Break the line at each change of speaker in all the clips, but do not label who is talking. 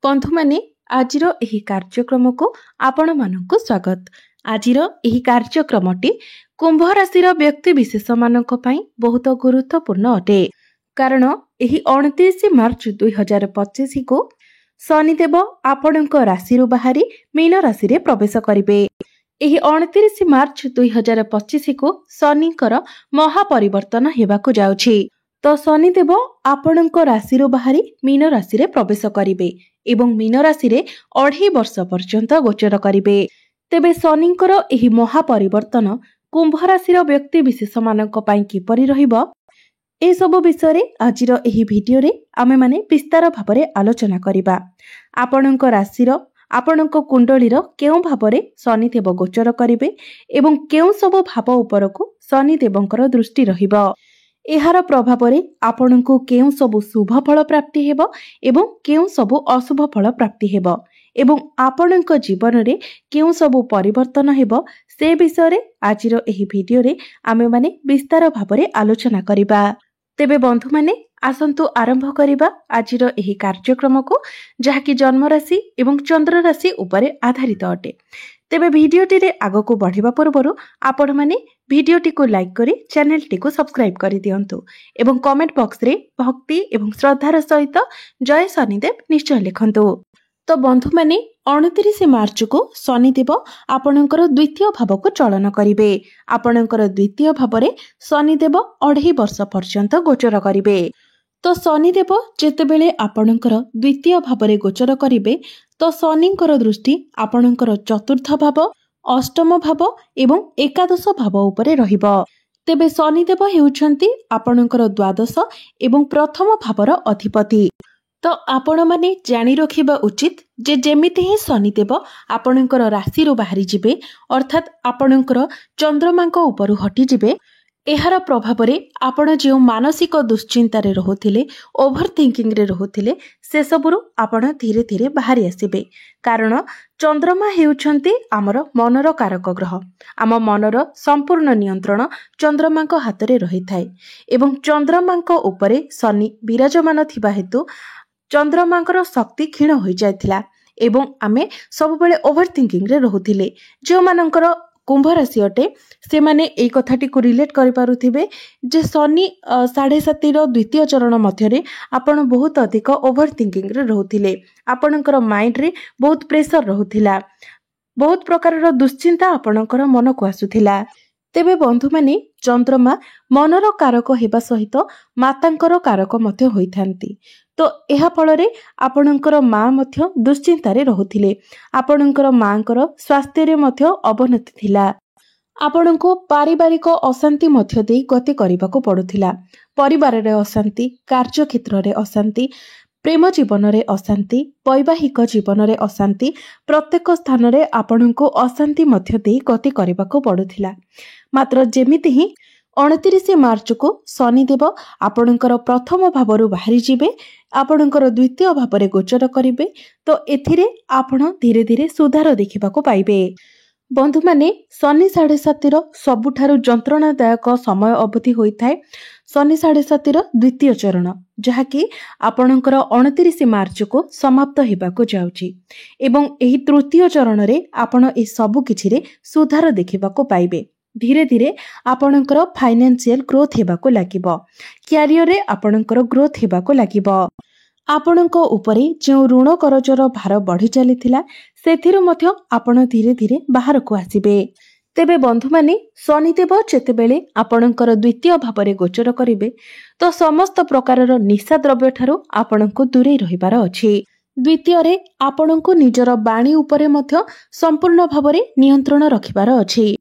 बंधु माने आजिर एही कार्यक्रम को आपण मानकु स्वागत। आजिर एही कार्यक्रमटी कुंभ राशि व्यक्ति विशेष मानक पई बहुत गुरुत्वपूर्ण अटे। कारण एही 29 मार्च 2025 को शनिदेव आपणक राशि बाहरी मीन राशि रे प्रवेश करिवे। एही 29 मार्च 2025 को शनिकर महापरिवर्तन हेबाकु जाउछि। तो शनिदेव आपणक राशि बाहरी मीन राशि रे प्रवेश करिवे एवं मीन राशि रे 2.5 वर्ष पर्यंत गोचर करिवे। तेबे शनिकर एही महापरिवर्तन कुंभ राशि व्यक्ति विशेष मानक पई किपरि रहिबो ए सब विषय रे आजिर एही भिडियो रे आमे माने विस्तार भाबरे आलोचना करिबा। आपणक राशि आपणक कुंडली केउ भाबरे शनिदेव गोचर करिवे एवं केउ सब भाव उपरकु शनिदेवंकर दृष्टि रहिबो। एहार प्रभाव रे आपणकु केउ सब शुभ फल प्राप्ति हेबो एवं केउ सब अशुभ फल प्राप्ति हेबो एवं आपणक जीवन रे केउ सब परिवर्तन हेबो से विषय रे आजिर एही भिडियो रे आमे माने विस्तार भाबरे आलोचना करिबा। तेबे बंधु माने आसंतु आरंभ करिबा आजिर एही कार्यक्रम को जहाकी जन्म राशि एवं चंद्र राशि उपरे आधारित अटे। तेबे भिडियोटी रे आगको बढ़िबा पूर्वरु आपण माने भिडियोटी को लाइक करी चैनल टी को सब्सक्राइब करि दियंतु एवं कमेंट बॉक्स रे भक्ति एवं श्रद्धार सहित जय शनिदेव निश्चय लिखंतु। तो बंधु माने 29 मार्च को शनिदेव आपणकर द्वितीय भाव को चलन करिवे। आपणकर द्वितीय भाव रे शनिदेव 2.5 वर्ष पर्यंत गोचर करिवे। तो शनिदेव जेतेबेले आपणकर द्वितीय भाव रे गोचर करिवे तो शनिकर दृष्टि आपणकर चतुर्थ भाव, अष्टम भाव एवं एकादश भाव उपरे रहिबो। तेबे शनिदेव हेउछंती आपणकर द्वादश एवं प्रथम भावर अधिपति। तो आपण माने जानि रखिबा उचित जे जेमिति ही शनिदेव आपणकर राशि रो बाहरी जिबे अर्थात आपणकर चंद्रमांक उपरु हटि जिबे एहार प्रभाव रे आपण जे मानसिक दुश्चिंता रे रहुथिले ओभर थिंकिंग रे रहुथिले से सबरु आपण धीरे धीरे बाहरी आसीबे। कारण चंद्रमा हेउछंती आमर मनर कारक ग्रह। आम मनर संपूर्ण नियंत्रण चंद्रमांक हाथ रे रही थाए एवं चंद्रमांक उपरे शनि विराजमान थिबा हेतु चंद्रमांकर शक्ति क्षीण होई जायथिला एवं आमे सब बेले ओभर थिंकिंग रे रहुथिले। जो मानकर कुंभ राशि अटे से माने एई कथाटी को रिलेट करि पारुथिबे जे शनि 7.5 द्वितीय चरण मध्यरे आपण बहुत अधिक ओभर थिंकिंग रे रहुथिले। आपणकर माइंड रे बहुत प्रेशर रहुथिला, बहुत प्रकार दुश्चिंता आपणकर मन को आसुथिला। तेबे बंधु माने चंद्रमा मनर कारक हेबा सहित मातांकर कारक मध्य होइथांती। तो एहा फल रे आपणकर मां मध्य दुश्चिंता रे रहुथिले। आपणकर मांकर स्वास्थ्य रे मध्य अवनति थिला। आपणको पारिवारिक अशांति मध्य देई गति करिबाको पडुथिला। परिवार रे अशांति, कार्य क्षेत्र रे अशांति, प्रेम जीवन रे अशांति, वैवाहिक जीवन रे अशांति, प्रत्येक स्थान रे आपणको अशांति मध्य देई गति करिबाको पडुथिला। मात्र जेमिति ही 29 मार्च को शनिदेव आपणकर प्रथम भावरु बाहरी जिबे आपणकर द्वितीय भाव रे गोचर करिवे तो एथिरे आपण धीरे धीरे सुधार देखिबाको पाइबे। बंधु माने शनि 7.5 सबुठारु जंत्रणादायक समय अवधि होइथाय शनि 7.5 द्वितीय चरण जहाकी आपणकर 29 मार्च को समाप्त हेबाको जाउची एवं एही तृतीय चरण रे आपण ए सबु किछि रे सुधार देखिबाको पाइबे। धीरे धीरे आपणकर फाइनेंशियल ग्रोथ हेबाको लागिबो, क्यारियर रे आपणकर ग्रोथ हेबाको लागिबो। आपणको उपरे जो ऋण करजर भार बढ़ी चलीथिला सेथिरु मध्य आपण धीरे धीरे बाहर को आसीबे। तेबे बंधु माने शनिदेव जेतेबेले आपणकर द्वितीय भाव रे गोचर करिवे तो समस्त प्रकारर निशा द्रव्य ठारू आपणको दूरे रहिबार अछि। द्वितीय रे आपणको निजर बाणी उपरे मध्य संपूर्ण भाव रे नियंत्रण रखिबार अछि।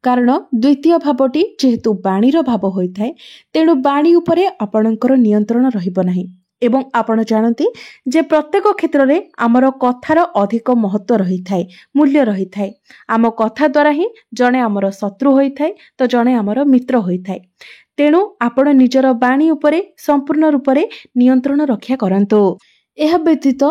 कारण द्वितीय भावटी जेहेतु बाणीर भाव होइथाय तेणु बाणी उपरे आपणकर नियंत्रण रहिबो नाही एवं आपण जानती जे प्रत्येक क्षेत्र रे आमर कथार अधिक महत्व रही थाए, मूल्य रही थाए। आम कथा द्वारा ही जणे आमर शत्रु होई थाए तो जणे आमर मित्र होई थाए। तेणु आपण निजर बाणी उपरे संपूर्ण रूप रे नियंत्रण रक्षा करंतु। एहा व्यतीत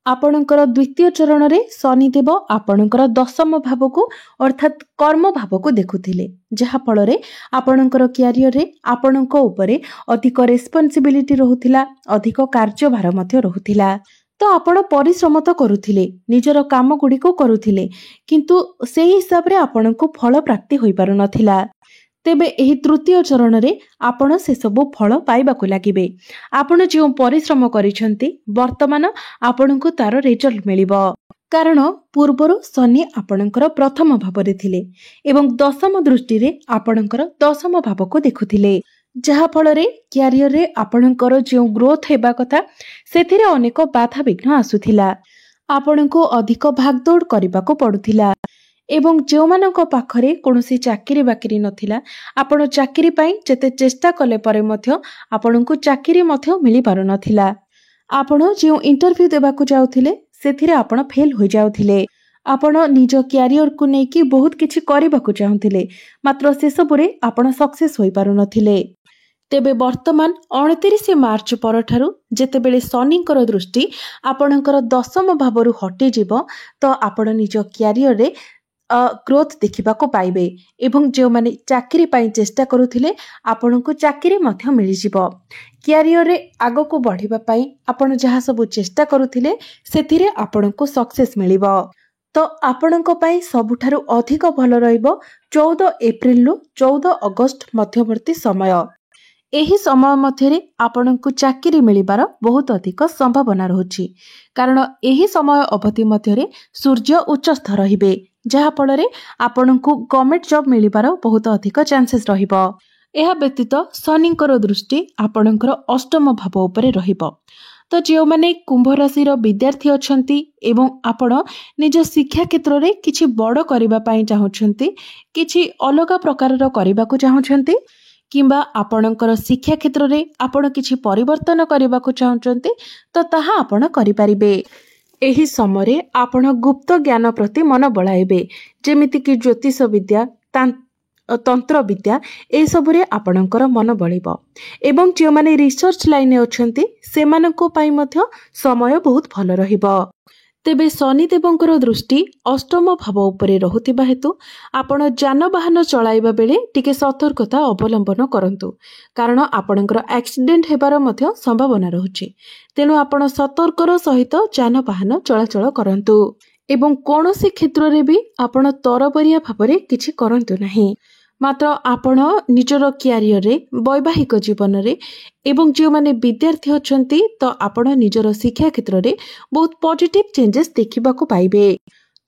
आपणकर द्वितीय चरण रे शनिदेव आपणकर दशम भाव को अर्थात कर्म भाव को देखुथिले जहा फल रे आपणकर क्यारियर रे आपणको उपरे अधिक रेस्पोंसिबिलिटी रहुथिला, अधिक कार्यभार मध्य रहुथिला। तो आपण परिश्रम तो करुथिले निजर काम गुड़िक करुथिले किंतु सेही हिसाब रे आपनकु फल प्राप्ति होई पारु नथिला। तेबे एही तृतीय चरण रे आपण से सब फल पाइबाकु लागिबे। आपण जो परिश्रम करिसंती वर्तमान आपनकु तार रिजल्ट मिलिबो। कारण पूर्वरु शनि आपणकर प्रथम भाव रे थिले एवं दशम दृष्टि रे आपणकर दशम भाव को देखुथिले, जहा फल रे क्यारियर रे आपणकर जो ग्रोथ हेबा कथा सेथिरे अनेक बाधा विघ्न आसुथिला। आपणको अधिक भागदौड़ करबाको पडुथिला एवं जो मानक पाखरे कोनोसी चाकरी बाकरी नथिला आपण चाकरी पई जते चेष्टा कले परे मध्य आपणको चाकरी मध्य मिली पारु नथिला। आपण जो इंटरव्यू देबाकू जाउथिले सेथिरे आपण फेल हो जाउथिले। आपण निज क्यारियर को नेकी बहुत किछि करबाकू चाहुथिले मात्र से सबरे आपण सक्सेस होई पारु नथिले। तेबे वर्तमान 29 मार्च परठारु जेतेबेले शनिकर दृष्टि आपणकर दशम भावरु हटि जिवो तो आपण निज क्यारियर रे ग्रोथ देखिबाको पाइबे एवं जो माने चाकरी पाई चेष्टा करुथिले आपनको चाकरी मध्य मिली जिवो। क्यारियर रे आगो को बढ़िबा पाई आपण जहा सब चेष्टा करुथिले सेथिरे आपनको सक्सेस मिलिबो। तो आपणको पाई सबुठारु अधिक भल रहइबो 14 एप्रिल रु 14 अगस्त मध्यवर्ती समय। एही समय मध्यरे आपणको चाकरी मिलिबार बहुत अधिक संभावना रहुछि कारण एही समय अवधि मध्यरे सूर्य उच्चस्थ रहिबे जहा फଳରେ आपणको गवर्नमेंट जॉब मिलिबार बहुत अधिक चांसेस रहिबो। एहा व्यतीत शनिकर दृष्टि आपणकर अष्टम भाव उपरे रहिबो। तो जो माने कुंभ राशि रो विद्यार्थी अछंती एवं आपण निज शिक्षा क्षेत्र रे किछि बड़ करिबा पई चाहुछंती, किछि अलगा प्रकार रो करिबाकू चाहुछंती किंबा आपणकर शिक्षा क्षेत्र रे आपण किछि परिवर्तन करिबाकू चाहुछंती तो ताहा आपण करि परिबे। एही समय आपण गुप्त ज्ञान प्रति मन बळाइबे जेमिति कि ज्योतिष विद्या तंत्र विद्या ए सबरे आपणकर मन बळिबो एवं जे माने रिसर्च लाइन अछंती सेमानको पई मध्य समय बहुत भल रहिबो। तेबे शनिदेवंकर दृष्टि अष्टम भाव उपरे रहुतिबा हेतु आपण जानवाहन चलाइबा बेले टिके सतर्कता अवलंबन करंतु कारण आपणकर एक्सीडेंट हेबार मध्य संभावना रहुछि। तेनु आपण सतर्कर सहित जानवाहन चलाचल करंतु एवं कोनोसी क्षेत्र रे भी आपण तरबरिया भाबरे किछि करंतु नाही। मात्र आपण निजर क्यारियर रे वैवाहिक जीवन रे एवं जो माने विद्यार्थी अछंती तो आपण निजर शिक्षा क्षेत्र रे बहुत पॉजिटिव चेंजेस देखिबाकू पाइबे।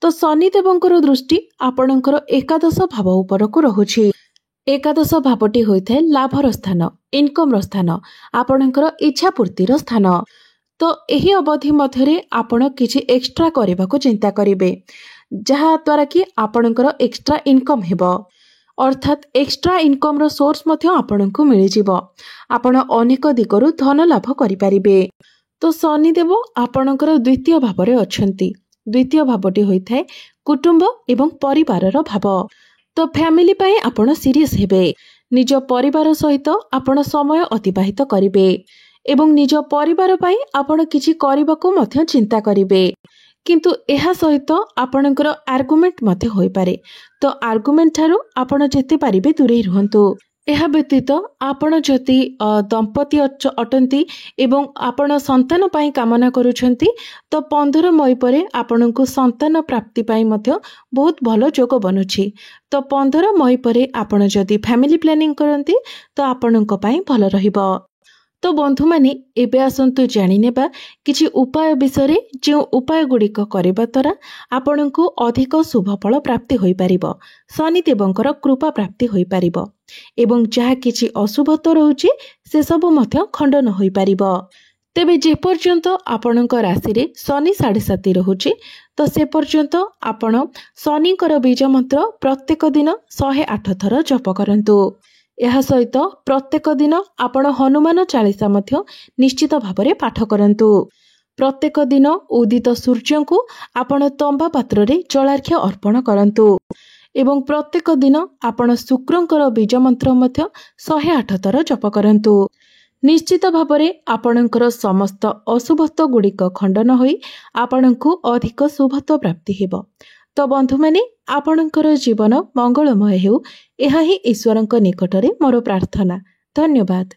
तो शनिदेवंकर दृष्टि आपणकर एकादश भाव उपरकू रहुछि। एकादश भावटी होइथाय लाभर स्थान, इनकम रो स्थान, आपणकर इच्छा पूर्तिर स्थान। तो एही अवधि मध्यरे आपण किछि एक्स्ट्रा करबाकू चिंता करिवे जहा द्वारा कि आपणकर एक्स्ट्रा इनकम हेबो अर्थात एक्स्ट्रा इनकम रो सोर्स मध्य आपणको मिलि जिवो। आपण अनेक दिगरु धन लाभ करि परिबे। तो शनिदेव आपणकर द्वितीय भाव रे अछंती। द्वितीय भावटी होइथाय कुटुंब एवं परिवार रो भाव। तो फैमिली पई आपण सीरियस हेबे, निज परिवार सहित आपण समय अतिबाहित करिवे एवं निज परिवार पई आपण किछि करबाकू मध्य चिंता करिवे किंतु एहा सहित आपणकर आर्गुमेंट मध्य होई पारे। तो आर्गुमेंट थारु आपण जेते पारिबे दूरे रहंतु। एहा व्यतीत आपण जति दंपति अटंती एवं आपण संतान पई कामना करूछंती तो 15 मई परे आपणको संतान प्राप्ति पई मध्य बहुत भलो जोग बनुछि। तो 15 मई परे आपण जति फैमिली प्लानिंग करंती तो आपणको पई भलो रहिबो। तो बंधु माने एबे आसंतु जानि नेबा किछि उपाय विषय जो उपाय गुड़िक करबा द्वारा आपणको अधिक शुभ फल प्राप्ति होई परिबो, शनिदेवंकर कृपा प्राप्ति होई परिबो एवं जहा किछि अशुभत्व रहउछि से सब मध्य खंडन होई परिबो। तेबे जे पर्यंत आपणक राशि रे शनि 7.5 रहउछि तो से पर्यंत आपण शनिकर बीज मंत्र प्रत्येक दिन 108 थर जप करंतु। यह सहित प्रत्येक दिन आपण हनुमान चालीसा मध्य निश्चित भावरे पाठ करंतु। प्रत्येक दिन उदित सूर्य को आपण तंबा पात्र रे जलार्घ्य अर्पण करंतु एवं प्रत्येक दिन आपण शुक्रंकर बीज मंत्र मध्य 108 थर जप करंतु। निश्चित भावरे आपणकर समस्त अशुभत्व गुड़िक खंडन होई आपणको अधिक शुभत्व प्राप्ति हेबो। तो बंधु माने आपणकर जीवन मंगलमय हेउ एहा ही ईश्वरंक निकटरे मोर प्रार्थना। धन्यवाद।